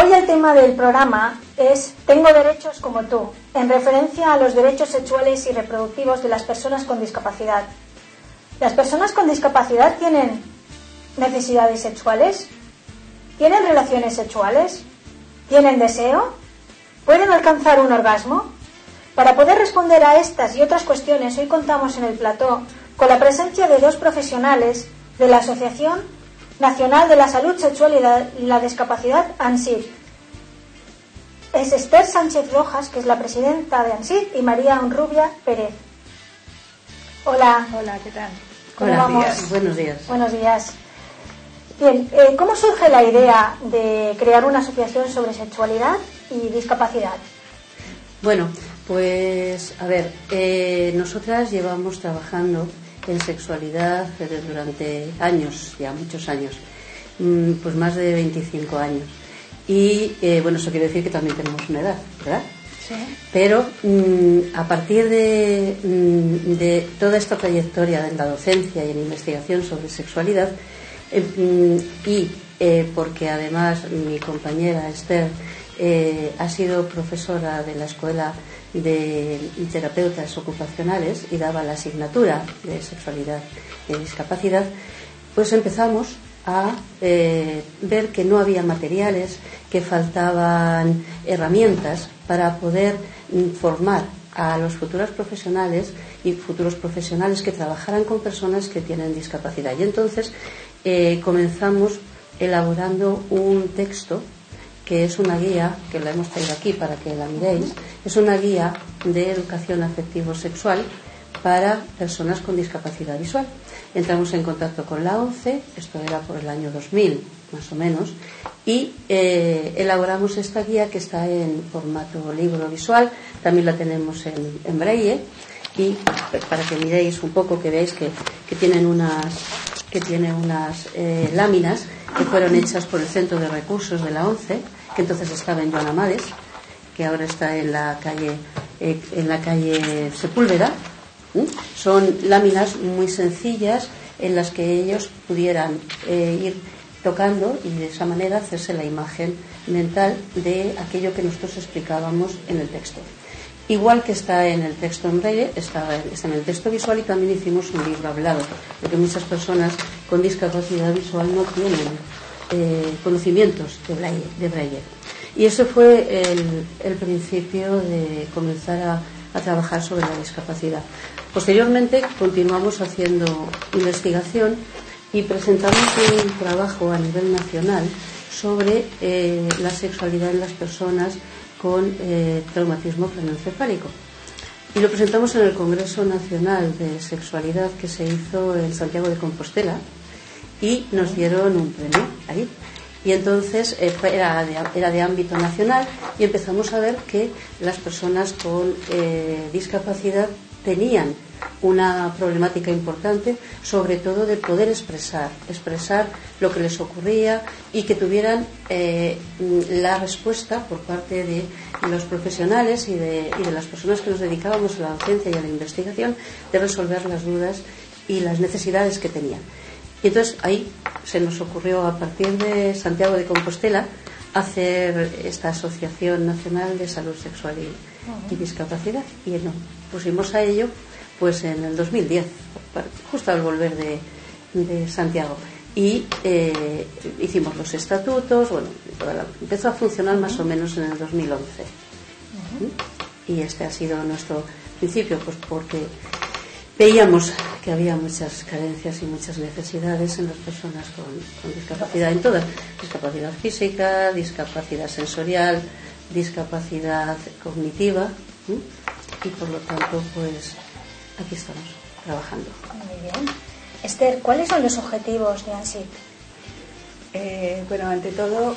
Hoy el tema del programa es Tengo derechos como tú, en referencia a los derechos sexuales y reproductivos de las personas con discapacidad. ¿Las personas con discapacidad tienen necesidades sexuales? ¿Tienen relaciones sexuales? ¿Tienen deseo? ¿Pueden alcanzar un orgasmo? Para poder responder a estas y otras cuestiones, hoy contamos en el plató con la presencia de dos profesionales de la Asociación Nacional de la Salud Sexual y la Discapacidad, ANSID. Es Esther Sánchez Rojas, que es la presidenta de ANSID, y María Honrubia Pérez. Hola. Hola, ¿qué tal? ¿Cómo vamos? Buenos días. Buenos días. Bien, ¿cómo surge la idea de crear una asociación sobre sexualidad y discapacidad? Bueno, pues a ver, nosotras llevamos trabajando en sexualidad durante años, ya muchos años, pues más de 25 años. Y bueno, eso quiere decir que también tenemos una edad, ¿verdad? Sí. Pero a partir de toda esta trayectoria en la docencia y en investigación sobre sexualidad, porque además mi compañera Esther ha sido profesora de la Escuela de Terapeutas Ocupacionales y daba la asignatura de sexualidad y discapacidad, pues empezamos a ver que no había materiales, que faltaban herramientas para poder formar a los futuros profesionales y futuros profesionales que trabajaran con personas que tienen discapacidad. Y entonces comenzamos elaborando un texto que es una guía, que la hemos traído aquí para que la miréis. Es una guía de educación afectivo-sexual para personas con discapacidad visual. Entramos en contacto con la ONCE, esto era por el año 2000 más o menos, y elaboramos esta guía, que está en formato libro visual, también la tenemos en braille, y para que miréis un poco, que veáis que tiene unas láminas que fueron hechas por el Centro de Recursos de la ONCE, que entonces estaba en Joan Amades, que ahora está en la calle Sepúlveda. Son láminas muy sencillas en las que ellos pudieran ir tocando y de esa manera hacerse la imagen mental de aquello que nosotros explicábamos en el texto. Igual que está en el texto en braille, está en el texto visual, y también hicimos un libro hablado, porque muchas personas con discapacidad visual no tienen conocimientos de braille. Y eso fue el principio de comenzar a trabajar sobre la discapacidad. Posteriormente continuamos haciendo investigación y presentamos un trabajo a nivel nacional sobre la sexualidad en las personas con traumatismo craneoencefálico. Y lo presentamos en el Congreso Nacional de Sexualidad, que se hizo en Santiago de Compostela, y nos dieron un premio ahí. Y entonces era de ámbito nacional, y empezamos a ver que las personas con discapacidad tenían una problemática importante, sobre todo de poder expresar lo que les ocurría, y que tuvieran la respuesta por parte de los profesionales y de las personas que nos dedicábamos a la docencia y a la investigación, de resolver las dudas y las necesidades que tenían. Y entonces ahí se nos ocurrió, a partir de Santiago de Compostela, hacer esta Asociación Nacional de Salud Sexual y Discapacidad, y nos pusimos a ello pues en el 2010, justo al volver de Santiago, y hicimos los estatutos. Bueno, empezó a funcionar más o menos en el 2011. Y este ha sido nuestro principio, pues porque veíamos que había muchas carencias y muchas necesidades en las personas con discapacidad, en todas: discapacidad física, discapacidad sensorial, discapacidad cognitiva, y por lo tanto pues aquí estamos trabajando. Muy bien. Esther, ¿cuáles son los objetivos de ANSID? Bueno, ante todo,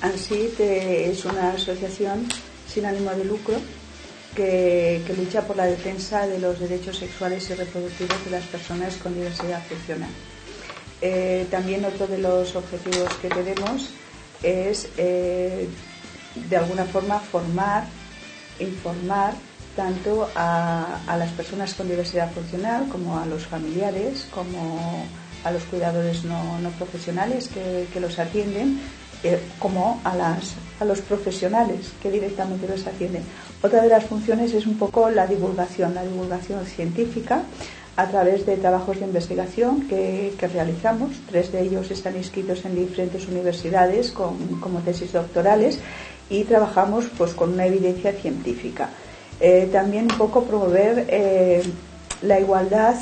ANSID es una asociación sin ánimo de lucro que lucha por la defensa de los derechos sexuales y reproductivos de las personas con diversidad funcional. También otro de los objetivos que tenemos es, de alguna forma, formar, informar tanto a las personas con diversidad funcional, como a los familiares, como a los cuidadores no profesionales que los atienden, como a los profesionales que directamente los atienden. Otra de las funciones es un poco la divulgación científica a través de trabajos de investigación que realizamos. 3 de ellos están inscritos en diferentes universidades como tesis doctorales y trabajamos pues con una evidencia científica. También un poco promover la igualdad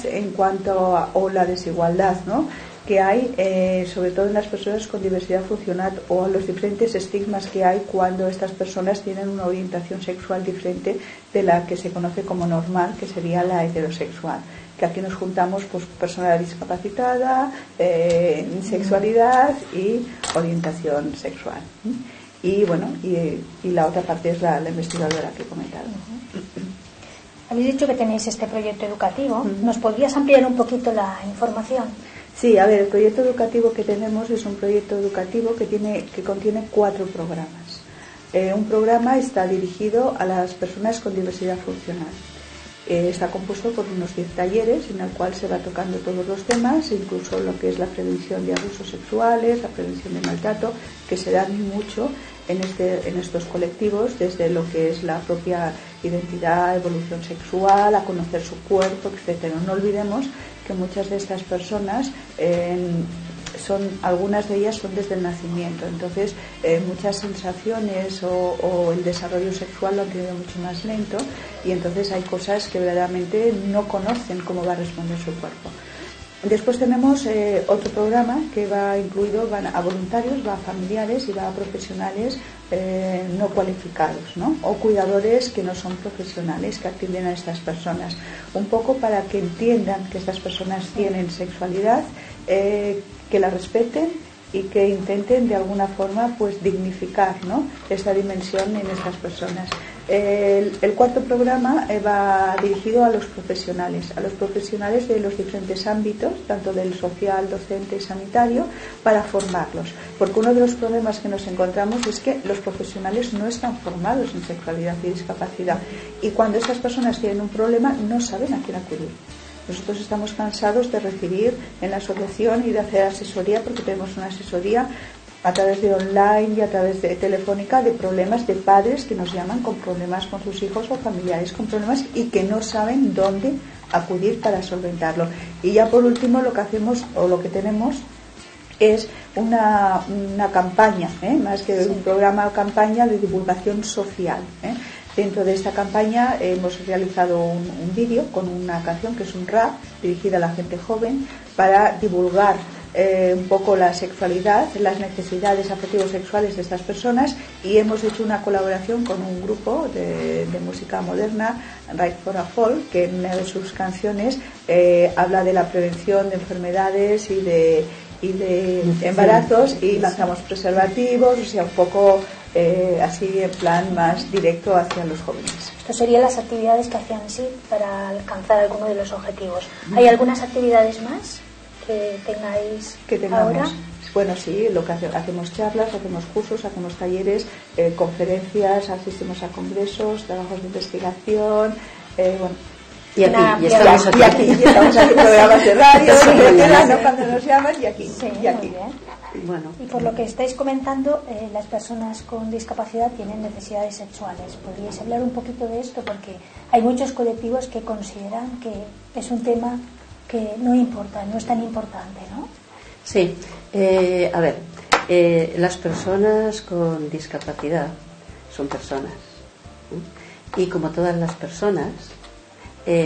o la desigualdad, ¿no?, que hay, sobre todo en las personas con diversidad funcional, o los diferentes estigmas que hay cuando estas personas tienen una orientación sexual diferente de la que se conoce como normal, que sería la heterosexual. Que aquí nos juntamos pues persona discapacitada, sexualidad y orientación sexual. Y bueno, y la otra parte es la investigadora que he comentado. Habéis dicho que tenéis este proyecto educativo. ¿Nos podrías ampliar un poquito la información? Sí, a ver, el proyecto educativo que tenemos es un proyecto educativo que contiene 4 programas. Un programa está dirigido a las personas con diversidad funcional. Está compuesto por unos 10 talleres en el cual se va tocando todos los temas, incluso lo que es la prevención de abusos sexuales, la prevención de maltrato, que se dan mucho en estos colectivos, desde lo que es la propia identidad, evolución sexual, a conocer su cuerpo, etcétera. No olvidemos que muchas de estas personas algunas de ellas son desde el nacimiento, entonces muchas sensaciones o el desarrollo sexual lo han tenido mucho más lento, y entonces hay cosas que verdaderamente no conocen cómo va a responder su cuerpo. Después tenemos otro programa que va a voluntarios, va a familiares y va a profesionales no cualificados, ¿no?, o cuidadores que no son profesionales, que atienden a estas personas, un poco para que entiendan que estas personas tienen sexualidad, que la respeten y que intenten de alguna forma pues dignificar, ¿no?, esta dimensión en estas personas. El cuarto programa va dirigido a los profesionales de los diferentes ámbitos, tanto del social, docente y sanitario, para formarlos, porque uno de los problemas que nos encontramos es que los profesionales no están formados en sexualidad y discapacidad, y cuando estas personas tienen un problema no saben a quién acudir. Nosotros estamos cansados de recibir en la asociación y de hacer asesoría, porque tenemos una asesoría a través de online y a través de telefónica de problemas de padres que nos llaman con problemas con sus hijos o familiares con problemas y que no saben dónde acudir para solventarlo. Y ya por último lo que hacemos o lo que tenemos es una campaña, más que un programa o campaña de divulgación social. Dentro de esta campaña hemos realizado un vídeo con una canción que es un rap dirigida a la gente joven para divulgar un poco la sexualidad, las necesidades afectivos sexuales de estas personas, y hemos hecho una colaboración con un grupo de música moderna, Right for a Fall, que en una de sus canciones habla de la prevención de enfermedades y de embarazos, y lanzamos preservativos, o sea, un poco así en plan más directo hacia los jóvenes. Estas serían las actividades que hacían sí para alcanzar alguno de los objetivos. ¿Hay algunas actividades más que tengamos ahora? Bueno, sí, lo que hacemos charlas, hacemos cursos, hacemos talleres, conferencias, asistimos a congresos, trabajos de investigación, bueno. Y estamos haciendo programas de radio, ¿no?, cuando nos llaman, y aquí. Sí, y aquí. Muy bien. Bueno, y por lo que estáis comentando, las personas con discapacidad tienen necesidades sexuales. ¿Podríais hablar un poquito de esto? Porque hay muchos colectivos que consideran que es un tema que no importa, no es tan importante, ¿no? Sí, a ver, las personas con discapacidad son personas, y como todas las personas,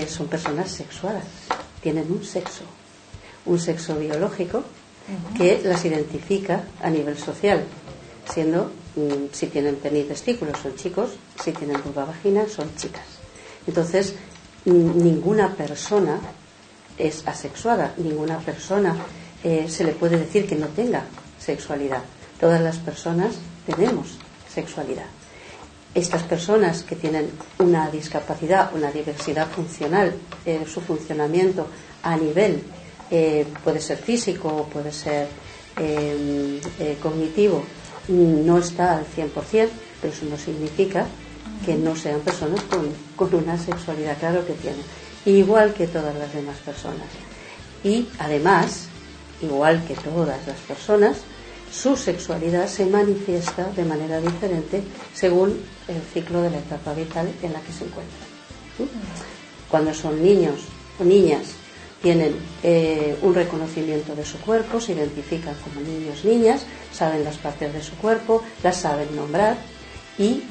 son personas sexuadas, tienen un sexo biológico que las identifica a nivel social, siendo si tienen pene y testículos son chicos, si tienen vulva vagina son chicas. Entonces, ninguna persona es asexuada, ninguna persona se le puede decir que no tenga sexualidad. Todas las personas tenemos sexualidad. Estas personas que tienen una discapacidad, una diversidad funcional, su funcionamiento a nivel puede ser físico, puede ser cognitivo, no está al 100%, pero eso no significa que no sean personas con una sexualidad, claro que tienen, igual que todas las demás personas. Y además, igual que todas las personas, su sexualidad se manifiesta de manera diferente según el ciclo de la etapa vital en la que se encuentran. Cuando son niños o niñas, tienen un reconocimiento de su cuerpo, se identifican como niños, niñas, saben las partes de su cuerpo, las saben nombrar y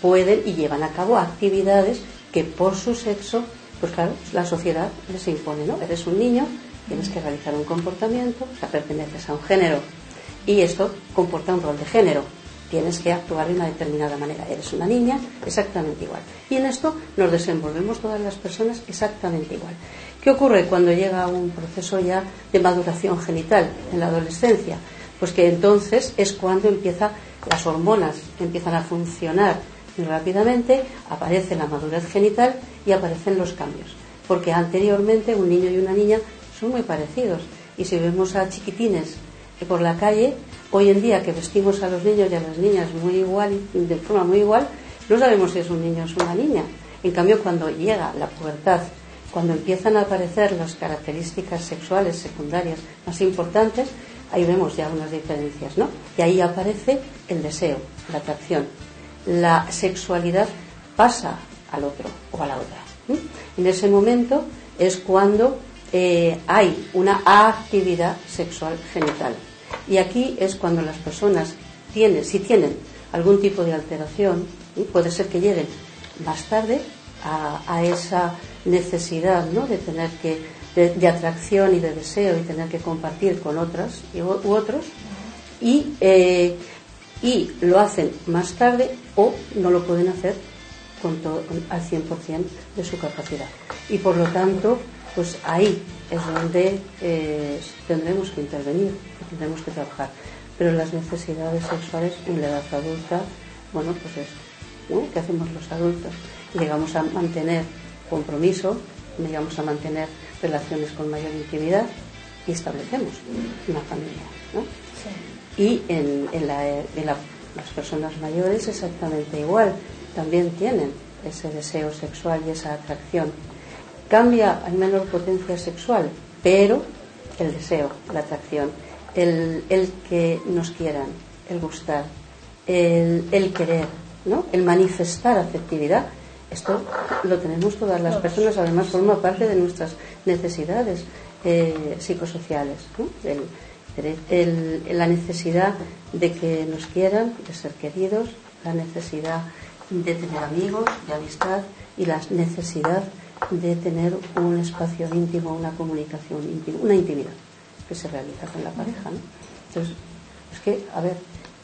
pueden y llevan a cabo actividades que por su sexo, pues claro, la sociedad les impone, ¿no? Eres un niño, tienes que realizar un comportamiento, o sea, perteneces a un género y esto comporta un rol de género. Tienes que actuar de una determinada manera. Eres una niña, exactamente igual. Y en esto nos desenvolvemos todas las personas exactamente igual. ¿Qué ocurre cuando llega un proceso ya de maduración genital en la adolescencia? Pues que entonces es cuando las hormonas empiezan a funcionar muy rápidamente, aparece la madurez genital y aparecen los cambios. Porque anteriormente un niño y una niña son muy parecidos. Y si vemos a chiquitines por la calle, hoy en día que vestimos a los niños y a las niñas muy igual, de forma muy igual, no sabemos si es un niño o es una niña. En cambio, cuando llega la pubertad, cuando empiezan a aparecer las características sexuales secundarias más importantes, ahí vemos ya unas diferencias, ¿no? Y ahí aparece el deseo, la atracción. La sexualidad pasa al otro o a la otra. En ese momento es cuando hay una actividad sexual genital. Y aquí es cuando las personas si tienen algún tipo de alteración, puede ser que lleguen más tarde a esa necesidad, ¿no?, de tener de atracción y de deseo y tener que compartir con otras u otros y lo hacen más tarde o no lo pueden hacer al 100% de su capacidad. Y por lo tanto, pues ahí es donde tendremos que intervenir, tendremos que trabajar. Pero las necesidades sexuales en la edad adulta, bueno, pues es, ¿no?, ¿qué hacemos los adultos? Llegamos a mantener compromiso, llegamos a mantener relaciones con mayor intimidad y establecemos una familia, ¿no? Sí. Y en las personas mayores exactamente igual, también tienen ese deseo sexual y esa atracción. Cambia, hay menor potencia sexual, pero el deseo, la atracción, el que nos quieran, el gustar, el querer, ¿no?, el manifestar afectividad, esto lo tenemos todas las personas, además forma parte de nuestras necesidades psicosociales, ¿no? La necesidad de que nos quieran, de ser queridos, la necesidad de tener amigos, de amistad y la necesidad de tener un espacio íntimo, una comunicación íntima, una intimidad que se realiza con la pareja, ¿no? Entonces, es que, a ver,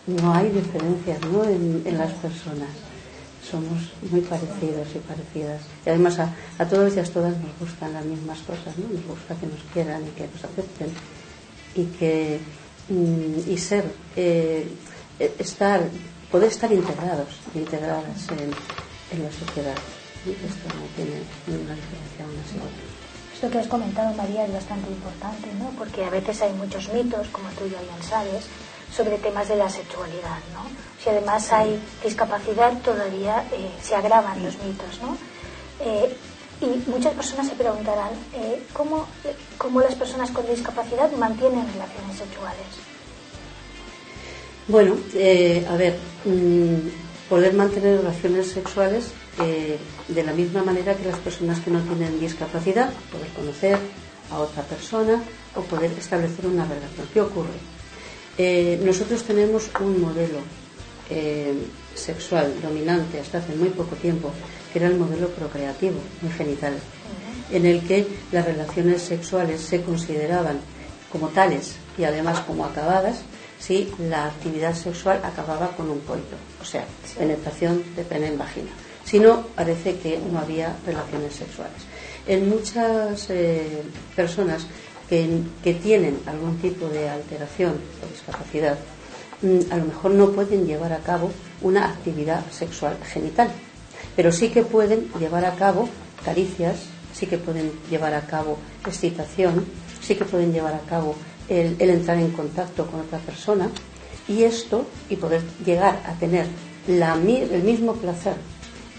no hay diferencias, ¿no?, en las personas. Somos muy parecidos y parecidas. Y además a todos y a todas nos gustan las mismas cosas, ¿no? Nos gusta que nos quieran y que nos acepten y ser, poder estar integradas en la sociedad. ¿Sí? Esto no tiene ninguna diferencia una sin otra. Esto que has comentado, María, es bastante importante, ¿no? Porque a veces hay muchos mitos, como tú ya bien sabes, sobre temas de la sexualidad, ¿no? Si además hay discapacidad, todavía se agravan los mitos, ¿no? Y muchas personas se preguntarán ¿cómo las personas con discapacidad mantienen relaciones sexuales? Bueno, a ver, poder mantener relaciones sexuales de la misma manera que las personas que no tienen discapacidad, poder conocer a otra persona o poder establecer una relación. ¿Qué ocurre? Nosotros tenemos un modelo sexual dominante hasta hace muy poco tiempo, que era el modelo procreativo, muy genital, en el que las relaciones sexuales se consideraban como tales y además como acabadas si la actividad sexual acababa con un coito, o sea, penetración de pene en vagina. Si no, parece que no había relaciones sexuales. En muchas personas que tienen algún tipo de alteración o discapacidad, a lo mejor no pueden llevar a cabo una actividad sexual genital, pero sí que pueden llevar a cabo caricias, sí que pueden llevar a cabo excitación, sí que pueden llevar a cabo el entrar en contacto con otra persona y poder llegar a tener el mismo placer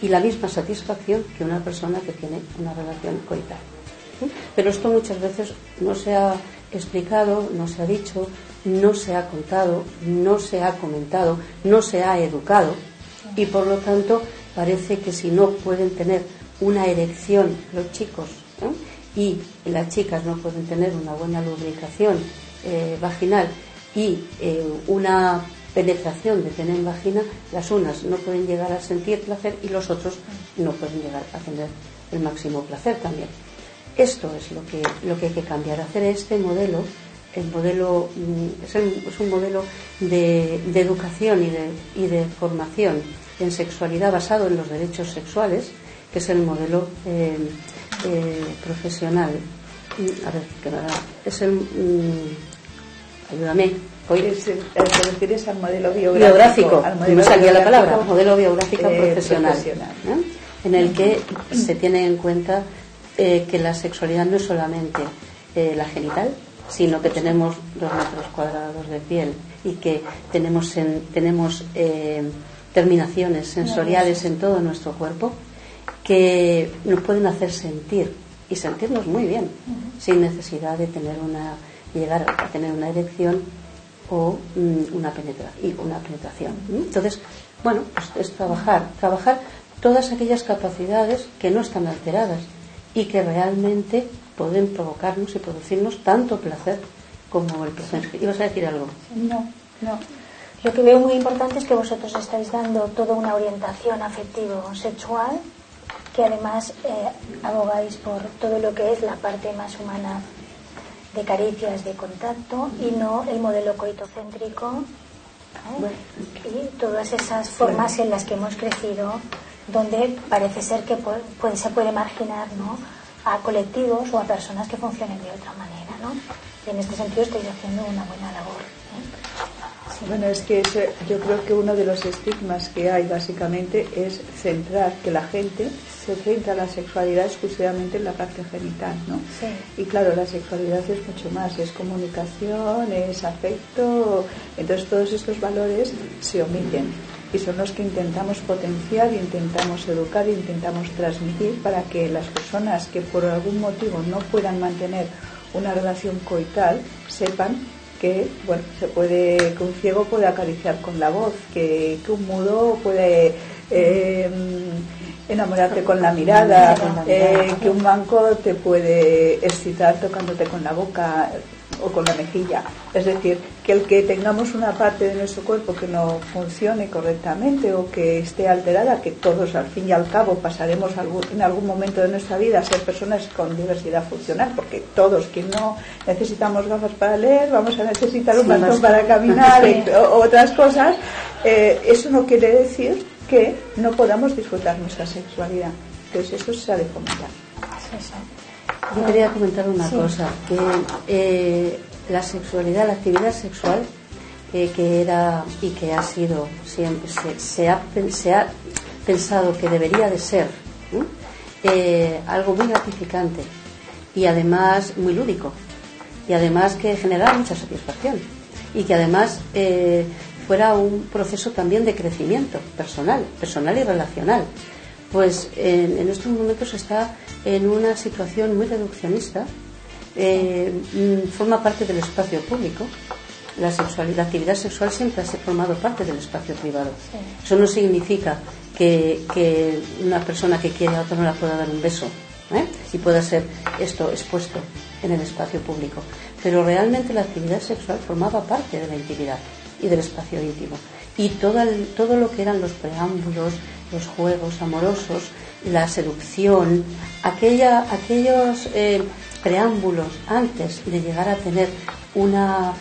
y la misma satisfacción que una persona que tiene una relación coital. Pero esto muchas veces no se ha explicado, no se ha dicho, no se ha contado, no se ha comentado, no se ha educado, y por lo tanto parece que si no pueden tener una erección los chicos, y las chicas no pueden tener una buena lubricación vaginal y una penetración de pene en vagina, las unas no pueden llegar a sentir placer y los otros no pueden llegar a tener el máximo placer también. Esto es lo que hay que cambiar, hacer este modelo. El modelo es un modelo de educación y de formación en sexualidad basado en los derechos sexuales, que es el modelo profesional. A ver, que nada, es el ayúdame. ¿Te refieres al modelo biográfico? Al modelo salía la palabra, modelo biográfico profesional. En el que se tiene en cuenta que la sexualidad no es solamente la genital, sino que tenemos 2 metros cuadrados de piel y que tenemos terminaciones sensoriales en todo nuestro cuerpo que nos pueden hacer sentir y sentirnos muy bien sin necesidad de llegar a tener una erección o una penetración. Entonces, bueno, pues es trabajar todas aquellas capacidades que no están alteradas y que realmente pueden provocarnos y producirnos tanto placer como el placer. ¿Ibas a decir algo? No. Lo que veo muy importante es que vosotros estáis dando toda una orientación afectivo-sexual, que además abogáis por todo lo que es la parte más humana de caricias, de contacto, y no el modelo coitocéntrico, y todas esas formas en las que hemos crecido, donde parece ser que se puede marginar, ¿no?, a colectivos o a personas que funcionen de otra manera, ¿no? Y en este sentido estáis haciendo una buena labor. Sí. Bueno, es que yo creo que uno de los estigmas que hay básicamente es centrar, que la gente se centra la sexualidad exclusivamente en la parte genital, ¿no? Sí. Y claro, la sexualidad es mucho más, es comunicación, es afecto, entonces todos estos valores se omiten y son los que intentamos potenciar, intentamos educar, intentamos transmitir para que las personas que por algún motivo no puedan mantener una relación coital sepan que, bueno, que un ciego puede acariciar con la voz, que un mudo puede enamorarte con la mirada, que un manco te puede excitar tocándote con la boca o con la mejilla. Es decir, que el que tengamos una parte de nuestro cuerpo que no funcione correctamente o que esté alterada, que todos al fin y al cabo pasaremos en algún momento de nuestra vida a ser personas con diversidad funcional, porque todos, quien no necesitamos gafas para leer, vamos a necesitar un bastón para caminar o otras cosas, eso no quiere decir que no podamos disfrutar nuestra sexualidad. Entonces eso se ha de fomentar. Yo quería comentar una cosa, que la sexualidad, la actividad sexual, que era y que ha sido siempre, se ha pensado que debería de ser algo muy gratificante y además muy lúdico, y además que generara mucha satisfacción, y que además fuera un proceso también de crecimiento personal y relacional. Pues en estos momentos está en una situación muy reduccionista, forma parte del espacio público. La actividad sexual siempre ha formado parte del espacio privado. Eso no significa que una persona que quiere a otra no la pueda dar un beso, y pueda ser esto expuesto en el espacio público. Pero realmente la actividad sexual formaba parte de la intimidad y del espacio íntimo. Y todo lo que eran los preámbulos, los juegos amorosos, la seducción, aquellos preámbulos antes de llegar a tener una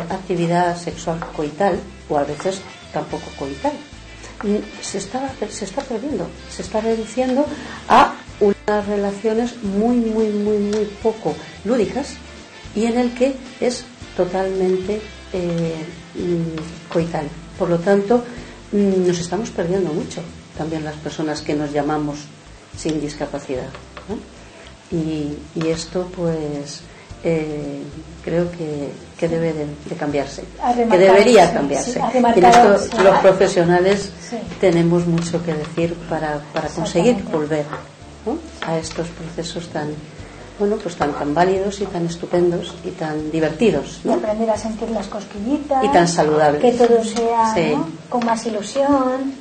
actividad sexual coital, o a veces tampoco coital, se está perdiendo, se está reduciendo a unas relaciones muy poco lúdicas, y en el que es totalmente coital. Por lo tanto, nos estamos perdiendo mucho también las personas que nos llamamos sin discapacidad, ¿no? Y esto pues creo que debe de cambiarse, que debería cambiarse. Y en esto los profesionales tenemos mucho que decir para conseguir volver, ¿no?, a estos procesos tan bueno, pues tan válidos y tan estupendos y tan divertidos, ¿no? Y aprender a sentir las cosquillitas. Y tan saludables. Que todo sea, sí, ¿no?, con más ilusión.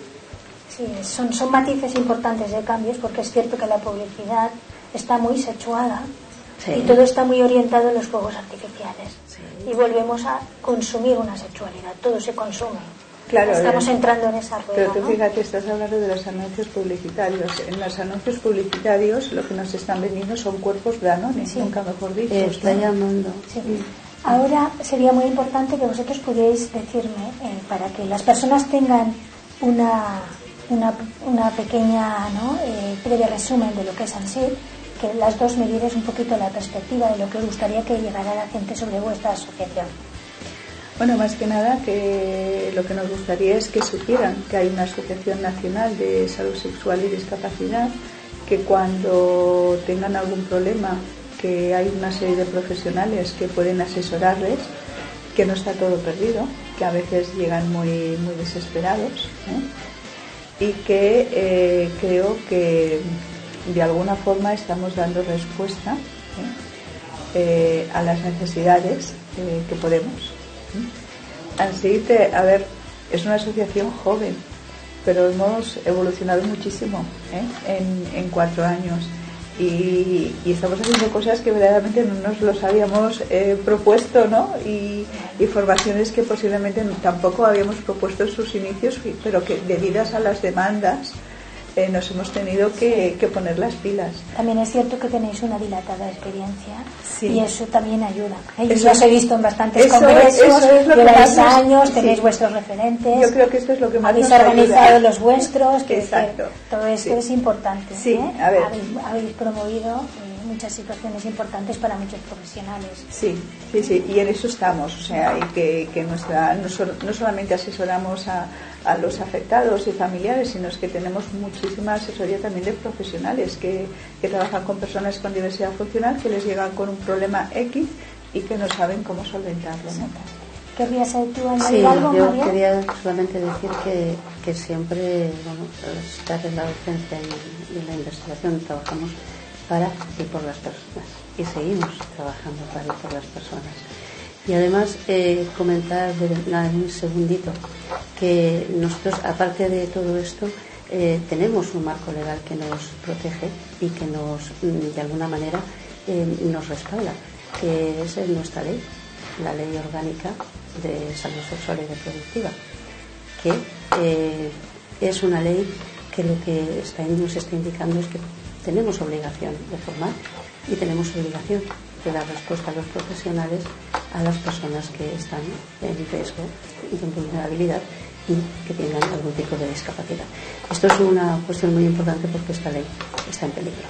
Sí, son matices importantes de cambios, porque es cierto que la publicidad está muy sexuada, sí, y todo está muy orientado en los fuegos artificiales. Sí. Y volvemos a consumir una sexualidad, todo se consume. Claro, estamos entrando en esa rueda. Pero tú, ¿no?, fíjate, estás hablando de los anuncios publicitarios. En los anuncios publicitarios lo que nos están vendiendo son cuerpos Danone, sí, nunca mejor dicho. Está llamando. Sí. Ahora sería muy importante que vosotros pudierais decirme, para que las personas tengan una pequeña, ¿no?, breve resumen de lo que es ANSIT, que las dos me dierais un poquito la perspectiva de lo que os gustaría que llegara a la gente sobre vuestra asociación. Bueno, más que nada, que lo que nos gustaría es que supieran que hay una Asociación Nacional de Salud Sexual y Discapacidad, que cuando tengan algún problema, que hay una serie de profesionales que pueden asesorarles, que no está todo perdido, que a veces llegan muy desesperados, y que creo que de alguna forma estamos dando respuesta a las necesidades que podemos. Así que, a ver, es una asociación joven, pero hemos evolucionado muchísimo en 4 años y estamos haciendo cosas que verdaderamente no nos los habíamos propuesto, ¿no? Y formaciones que posiblemente tampoco habíamos propuesto en sus inicios, pero que debidas a las demandas nos hemos tenido que poner las pilas. También es cierto que tenéis una dilatada experiencia, sí, y eso también ayuda. Yo os he visto en bastantes congresos, lleváis años, tenéis, sí, vuestros referentes. Yo creo que esto es lo que más habéis nos organizado ayuda. Los vuestros, que exacto, todo esto, sí, es importante. Sí, a ver. Habéis promovido muchas situaciones importantes para muchos profesionales. Sí, y en eso estamos, o sea, y que no solamente asesoramos a los afectados y familiares, sino es que tenemos muchísima asesoría también de profesionales que trabajan con personas con diversidad funcional, que les llegan con un problema X y que no saben cómo solventarlo, ¿no? ¿Querrías tú añadir algo, yo María? quería solamente decir que siempre, bueno, estar en la docencia y en la investigación trabajamos para y por las personas, y seguimos trabajando para y por las personas. Y además comentar en un segundito que nosotros, aparte de todo esto, tenemos un marco legal que nos protege y que nos, de alguna manera, nos respalda, que es nuestra ley, la Ley Orgánica de Salud Sexual y Reproductiva, que es una ley que lo que nos está indicando es que tenemos obligación de formar y tenemos obligación de dar respuesta a los profesionales, a las personas que están en riesgo y en vulnerabilidad y que tengan algún tipo de discapacidad. Esto es una cuestión muy importante porque esta ley está en peligro.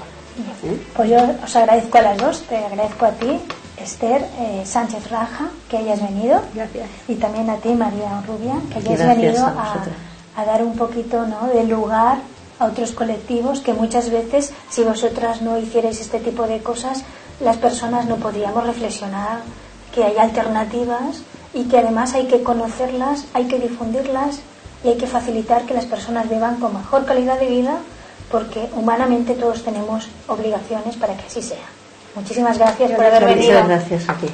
Pues yo os agradezco a las dos, te agradezco a ti, Esther Sánchez Raja, que hayas venido. Gracias. Y también a ti, María Rubia, que hayas venido a dar un poquito, ¿no?, de lugar a otros colectivos que muchas veces, si vosotras no hicierais este tipo de cosas, las personas no podríamos reflexionar que hay alternativas y que además hay que conocerlas, hay que difundirlas y hay que facilitar que las personas vivan con mejor calidad de vida, porque humanamente todos tenemos obligaciones para que así sea. Muchísimas gracias por haber venido. Muchas gracias a ti.